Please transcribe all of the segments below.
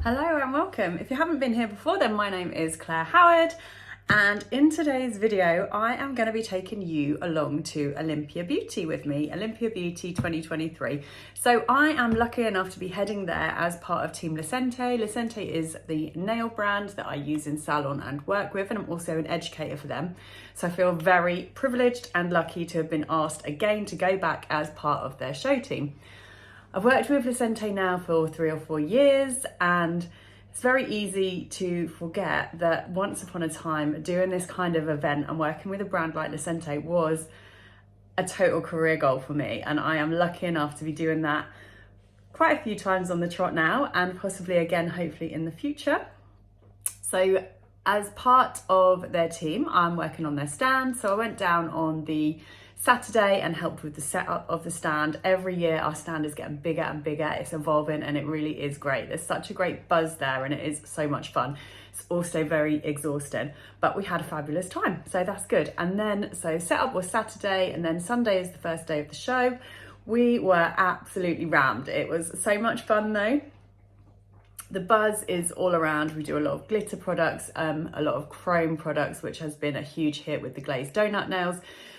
Hello and welcome. If you haven't been here before, then my name is Claire Howard, and in today's video I am going to be taking you along to Olympia Beauty with me, Olympia Beauty 2023. So I am lucky enough to be heading there as part of Team Lecenté. Lecenté is the nail brand that I use in salon and work with, and I'm also an educator for them. So I feel very privileged and lucky to have been asked again to go back as part of their show team. I've worked with Lecenté now for 3 or 4 years, and it's very easy to forget that once upon a time doing this kind of event and working with a brand like Lecenté was a total career goal for me, and I am lucky enough to be doing that quite a few times on the trot now, and possibly again hopefully in the future. So as part of their team, I'm working on their stand. So I went down on the Saturday and helped with the setup of the stand. Every year our stand is getting bigger and bigger, it's evolving, and it really is great. There's such a great buzz there and it is so much fun. It's also very exhausting, but we had a fabulous time, so that's good. And then so setup was Saturday, and then Sunday is the first day of the show. We were absolutely rammed. It was so much fun though. The buzz is all around. We do a lot of glitter products, a lot of chrome products, which has been a huge hit with the glazed donut nails.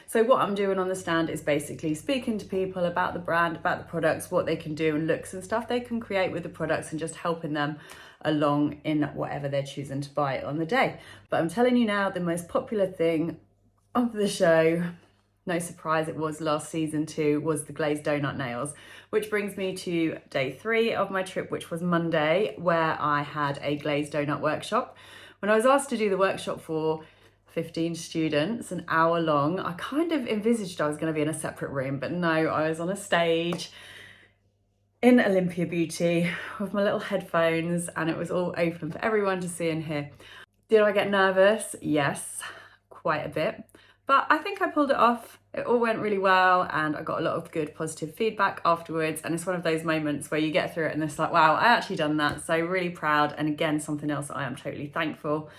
So what I'm doing on the stand is basically speaking to people about the brand, about the products, what they can do and looks and stuff they can create with the products, and just helping them along in whatever they're choosing to buy on the day. But I'm telling you now, the most popular thing of the show, no surprise it was last season too, was the glazed donut nails, which brings me to day 3 of my trip, which was Monday, where I had a glazed donut workshop. When I was asked to do the workshop for 15 students, an hour long, I kind of envisaged I was going to be in a separate room, but no, I was on a stage in Olympia Beauty with my little headphones, and it was all open for everyone to see and hear. Did I get nervous? Yes, quite a bit, but I think I pulled it off. It all went really well, and I got a lot of good positive feedback afterwards, and it's one of those moments where you get through it and it's like, wow, I actually done that. So really proud, and again, something else I am totally thankful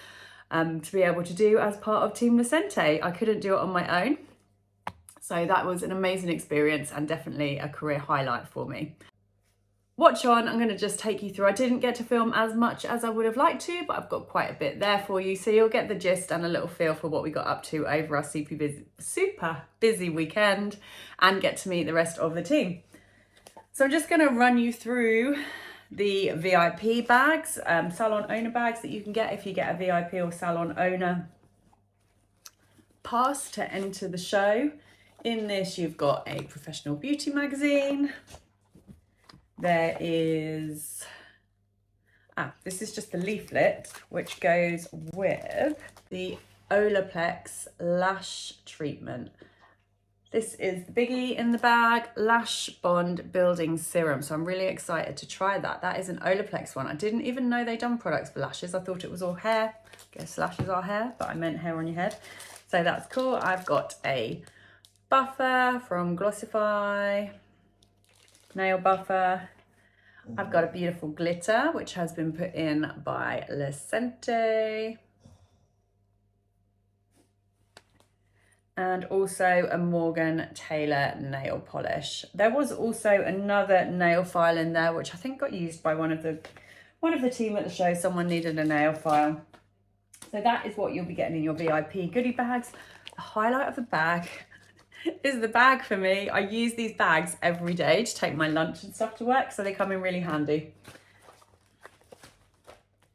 to be able to do as part of Team Lecenté. I couldn't do it on my own. So that was an amazing experience and definitely a career highlight for me. Watch on, I'm going to just take you through. I didn't get to film as much as I would have liked to, but I've got quite a bit there for you. So you'll get the gist and a little feel for what we got up to over our super busy weekend, and get to meet the rest of the team. So I'm just going to run you through the VIP bags, salon owner bags that you can get if you get a VIP or salon owner pass to enter the show. In this you've got a professional beauty magazine. There is, this is just the leaflet which goes with the Olaplex lash treatment. This is the biggie in the bag, Lash Bond Building Serum. So I'm really excited to try that. That is an Olaplex one. I didn't even know they'd done products for lashes. I thought it was all hair. Guess lashes are hair, but I meant hair on your head. So that's cool. I've got a buffer from Glossify, nail buffer. I've got a beautiful glitter, which has been put in by Lecenté. And also a Morgan Taylor nail polish. There was also another nail file in there, which I think got used by one of the team at the show. Someone needed a nail file. So that is what you'll be getting in your VIP goodie bags. The highlight of the bag is the bag for me. I use these bags every day to take my lunch and stuff to work, so they come in really handy.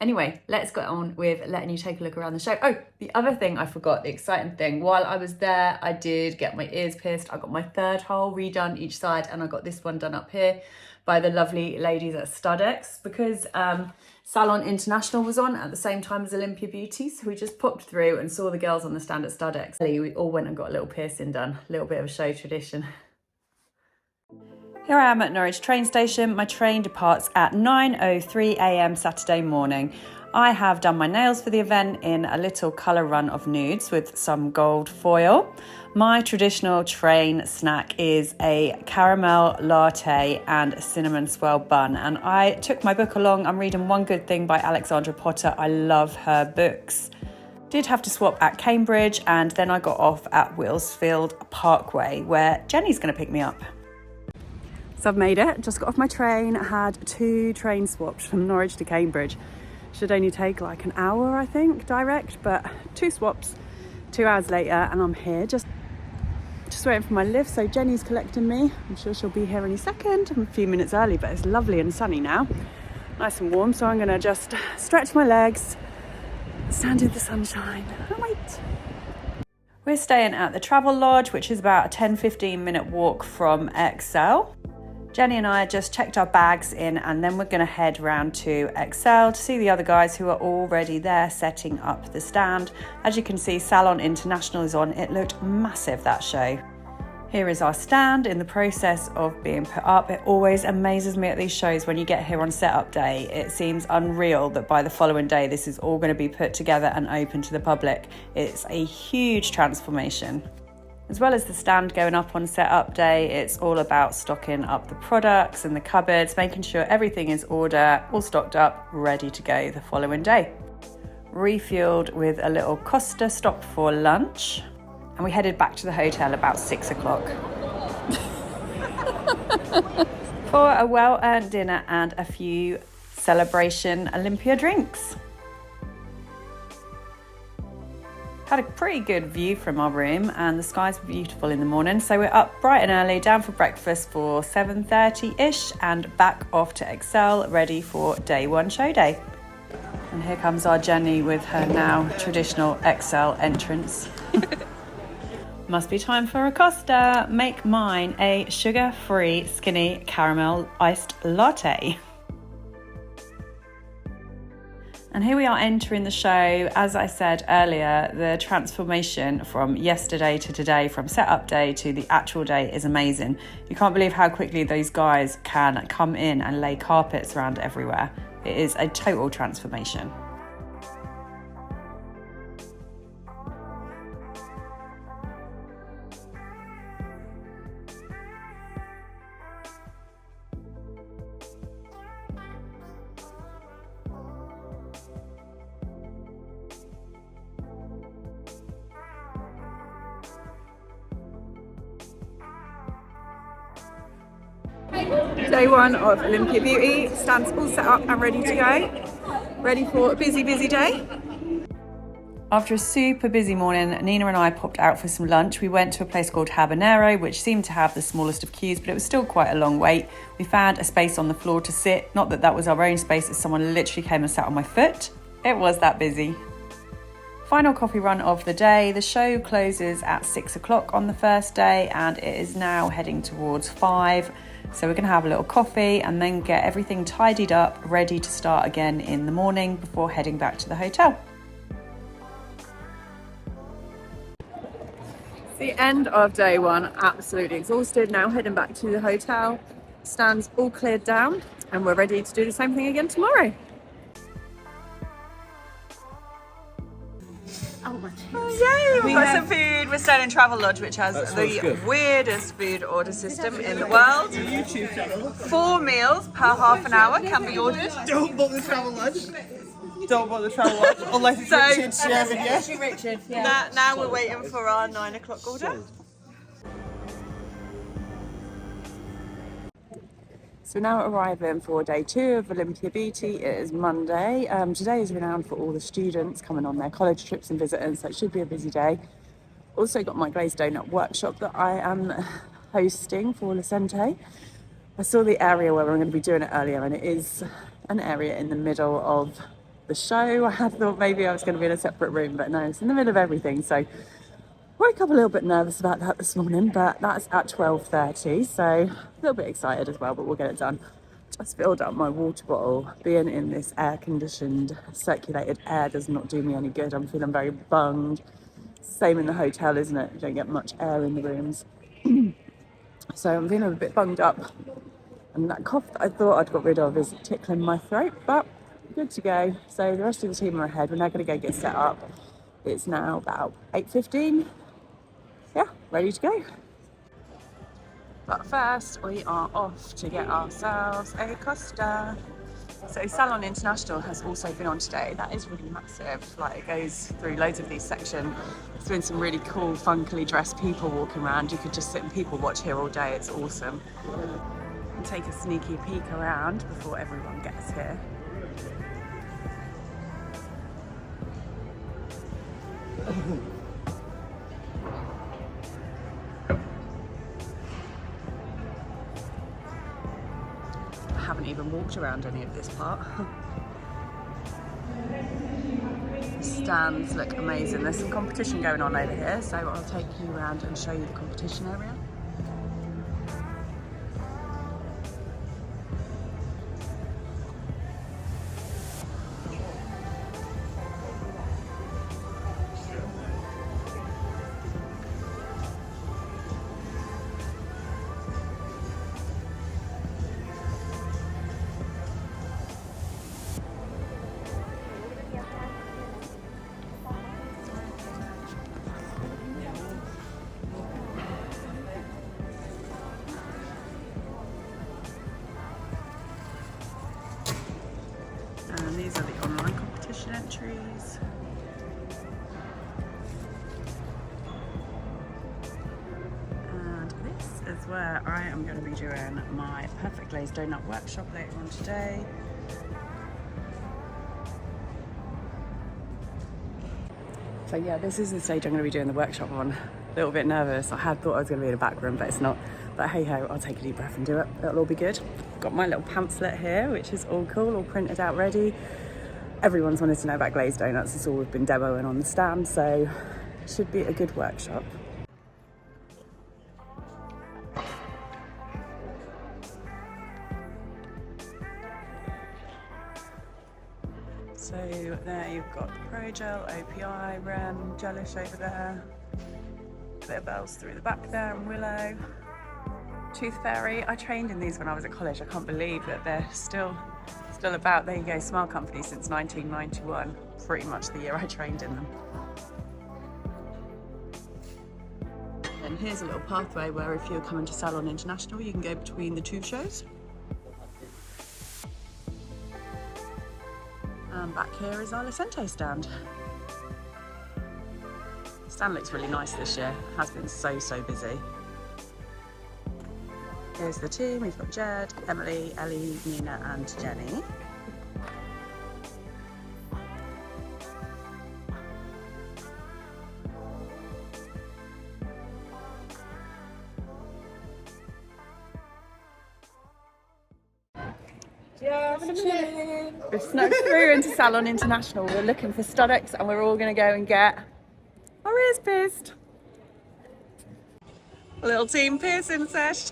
Anyway, let's get on with letting you take a look around the show. Oh, the other thing I forgot, the exciting thing, while I was there, I did get my ears pierced. I got my 3rd hole redone each side, and I got this one done up here by the lovely ladies at Studex, because Salon International was on at the same time as Olympia Beauty. So we just popped through and saw the girls on the stand at Studex. We all went and got a little piercing done, a little bit of a show tradition. Here I am at Norwich train station. My train departs at 9:03 a.m. Saturday morning. I have done my nails for the event in a little colour run of nudes with some gold foil. My traditional train snack is a caramel latte and a cinnamon swirl bun, and I took my book along. I'm reading One Good Thing by Alexandra Potter. I love her books. Did have to swap at Cambridge, and then I got off at Willsfield Parkway, where Jenny's going to pick me up. So I've made it, just got off my train. I had 2 train swaps from Norwich to Cambridge. Should only take like an hour, I think, direct, but 2 swaps, 2 hours later, and I'm here just waiting for my lift. So Jenny's collecting me. I'm sure she'll be here any second. I'm a few minutes early, but it's lovely and sunny now. Nice and warm, so I'm gonna just stretch my legs, stand in the sunshine and wait. We're staying at the Travel Lodge, which is about a 10-15 minute walk from Excel. Jenny and I just checked our bags in, and then we're gonna head round to Excel to see the other guys who are already there setting up the stand. As you can see, Salon International is on. It looked massive, that show. Here is our stand in the process of being put up. It always amazes me at these shows when you get here on setup day. It seems unreal that by the following day this is all going to be put together and open to the public. It's a huge transformation. As well as the stand going up on setup day, it's all about stocking up the products and the cupboards, making sure everything is all stocked up, ready to go the following day. Refueled with a little Costa stop for lunch. And we headed back to the hotel about 6 o'clock for a well-earned dinner and a few celebration Olympia drinks. Had a pretty good view from our room, and the skies were beautiful in the morning, so we're up bright and early, down for breakfast for 7:30ish, and back off to Excel, ready for day 1 show day. And here comes our Jenny with her now traditional Excel entrance. Must be time for a Costa. Make mine a sugar-free skinny caramel iced latte. And here we are entering the show. As I said earlier, the transformation from yesterday to today, from setup day to the actual day, is amazing. You can't believe how quickly those guys can come in and lay carpets around everywhere. It is a total transformation. Day 1 of Olympia Beauty, stands all set up and ready to go. Ready for a busy day. After a super busy morning, Nina and I popped out for some lunch. We went to a place called Habanero, which seemed to have the smallest of queues, but it was still quite a long wait. We found a space on the floor to sit. Not that that was our own space, as someone literally came and sat on my foot. It was that busy. Final coffee run of the day. The show closes at 6 o'clock on the first day, and it is now heading towards 5. So we're going to have a little coffee and then get everything tidied up, ready to start again in the morning before heading back to the hotel. It's the end of day 1, absolutely exhausted. Now heading back to the hotel. Stands all cleared down, and we're ready to do the same thing again tomorrow. Yay, we've got some food. We're staying in Travel Lodge, which has the weirdest food order system in the world. 4 meals per half an hour can be ordered. Don't book the Travel Lodge. Don't book the Travel Lodge unless it's Richard serving, yeah? Richard, yeah. Now we're waiting for our 9 o'clock order. So now arriving for day 2 of Olympia Beauty. It is Monday. Today is renowned for all the students coming on their college trips and visiting, so it should be a busy day. Also got my glazed donut workshop that I am hosting for Lecenté. I saw the area where we're going to be doing it earlier, and it is an area in the middle of the show. I had thought maybe I was going to be in a separate room, but no, it's in the middle of everything. So woke up a little bit nervous about that this morning, but that's at 12:30, so a little bit excited as well, but we'll get it done. Just filled up my water bottle. Being in this air-conditioned, circulated air does not do me any good. I'm feeling very bunged. Same in the hotel, isn't it? You don't get much air in the rooms. So I'm feeling a bit bunged up. And that cough that I thought I'd got rid of is tickling my throat, but good to go. So the rest of the team are ahead. We're now going to go get set up. It's now about 8:15. Yeah, ready to go. But first, we are off to get ourselves a Costa. So Salon International has also been on today. That is really massive. Like, it goes through loads of these sections. There's been some really cool, funkily dressed people walking around. You could just sit and people watch here all day. It's awesome. and take a sneaky peek around before everyone gets here. I haven't even walked around any of this part. Stands look amazing. There's some competition going on over here, so I'll take you around and show you the competition area. And these are the online competition entries. And this is where I am going to be doing my perfect glazed donut workshop later on today. So yeah, this is the stage I'm going to be doing the workshop on. A little bit nervous. I had thought I was going to be in a back room, but it's not. But hey ho, I'll take a deep breath and do it. It'll all be good. Got my little pamphlet here, which is all cool, all printed out ready. Everyone's wanted to know about glazed donuts. It's all we've been demoing on the stand, so it should be a good workshop. So there you've got the Pro Gel, OPI, Rem, Gelish over there. A bit of bells through the back there, and Willow. Tooth Fairy. I trained in these when I was at college. I can't believe that they're still about. There you go, Smile Company since 1991. Pretty much the year I trained in them. And here's a little pathway where if you're coming to Salon International, you can go between the two shows. And back here is our Lecenté stand. The stand looks really nice this year. It has been so busy. Here's the team. We've got Jed, Emily, Ellie, Nina and Jenny. We've snuck through into Salon International. We're looking for Stoddocks and we're all going to go and get our ears pierced. A little team piercing sesh.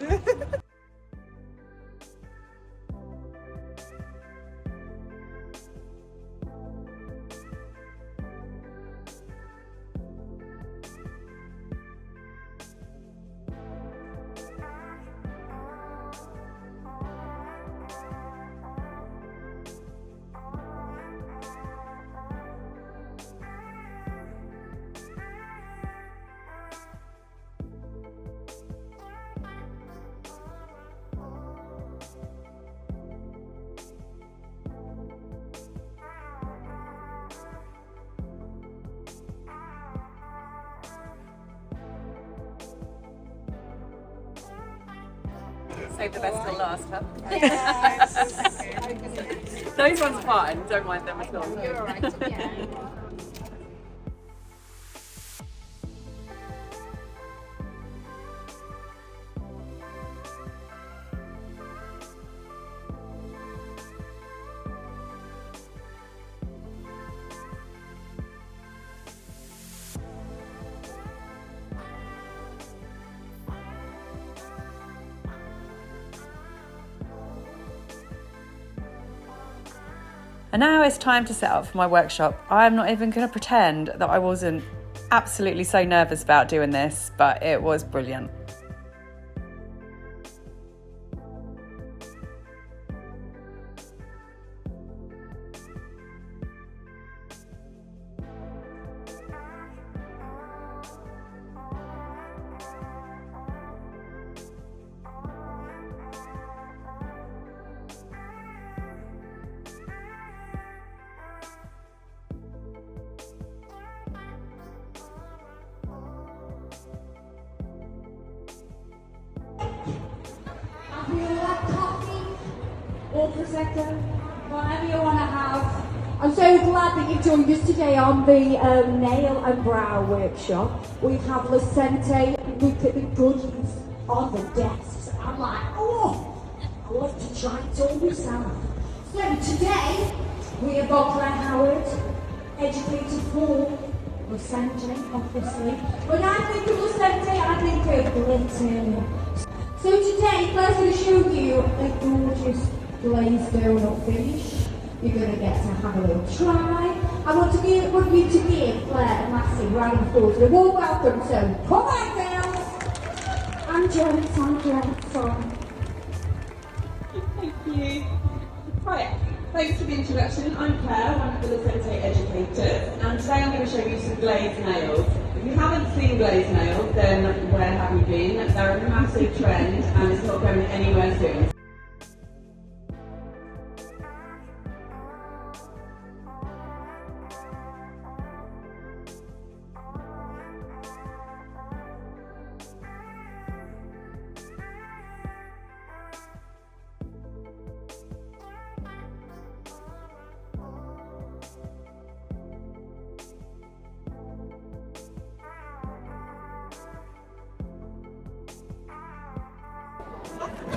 Save the best till last, huh? Yes. Those ones are fine, don't mind them at all. You're alright, yeah. And now it's time to set up for my workshop. I'm not even going to pretend that I wasn't absolutely so nervous about doing this, but it was brilliant. sector, whatever you want to have. I'm so glad that you've joined us today on the nail and brow workshop. We have Lecenté. Look at the goodies on the desks. I'm like, oh, I want to try it all myself. So today, we have got Claire Howard, educated for Lecenté, obviously. When I think of Lecenté, I think of glitter. So today, Claire's going to show you a gorgeous glazed donut finish. You're going to get to have a little try. I want you to give Claire a massive round of applause. You're all welcome, so come on, girls. I'm jealous, Thank you. Right, thanks for the introduction. I'm Claire, one of the Lecenté educators, and today I'm going to show you some glazed nails. If you haven't seen glazed nails, then where have you been? They're a massive trend and it's not going anywhere soon.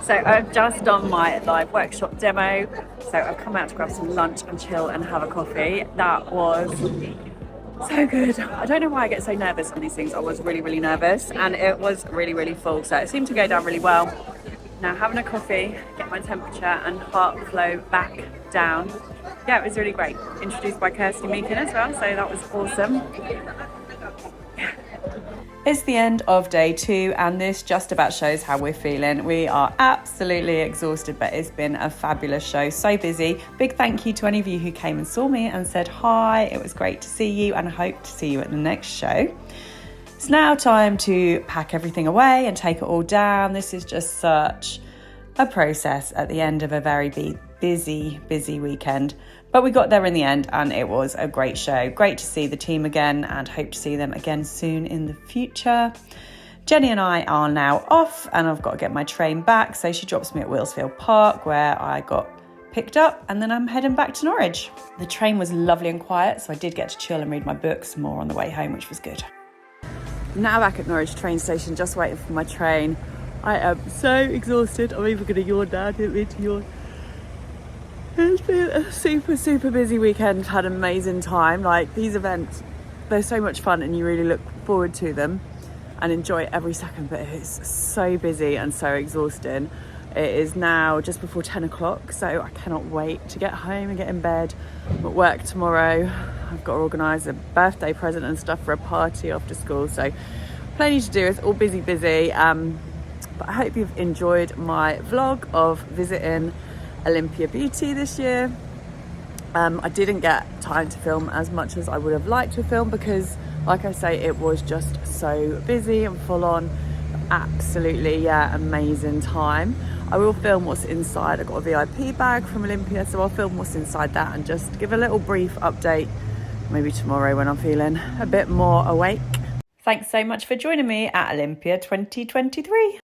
So I've just done my live workshop demo, so I've come out to grab some lunch and chill and have a coffee. That was so good. I don't know why I get so nervous on these things. I was really nervous and it was really full, so it seemed to go down really well. Now having a coffee, get my temperature and heart flow back down. Yeah, it was really great. Introduced by Kirsty Meakin as well, so that was awesome. It's the end of day 2 and this just about shows how we're feeling. We are absolutely exhausted, but it's been a fabulous show, so busy. Big thank you to any of you who came and saw me and said hi. It was great to see you and I hope to see you at the next show. It's now time to pack everything away and take it all down. This is just such a process at the end of a very busy weekend. But we got there in the end and it was a great show. Great to see the team again and hope to see them again soon in the future. Jenny and I are now off and I've got to get my train back. So she drops me at Wheelsfield Park where I got picked up and then I'm heading back to Norwich. The train was lovely and quiet, so I did get to chill and read my books more on the way home, which was good. Now back at Norwich train station, just waiting for my train. I am so exhausted. I'm even going to yawn now. I didn't mean to yawn. It's been a super busy weekend. Had an amazing time. Like, these events, they're so much fun and you really look forward to them and enjoy every second, but it's so busy and so exhausting. It is now just before 10 o'clock, so I cannot wait to get home and get in bed. I'm at work tomorrow. I've got to organise a birthday present and stuff for a party after school, so plenty to do. It's all busy. But I hope you've enjoyed my vlog of visiting Olympia Beauty this year. I didn't get time to film as much as I would have liked to film because, like I say, it was just so busy and full on. Absolutely, yeah, amazing time. I will film what's inside. I got a VIP bag from Olympia, so I'll film what's inside that and just give a little brief update maybe tomorrow when I'm feeling a bit more awake. Thanks so much for joining me at Olympia 2023.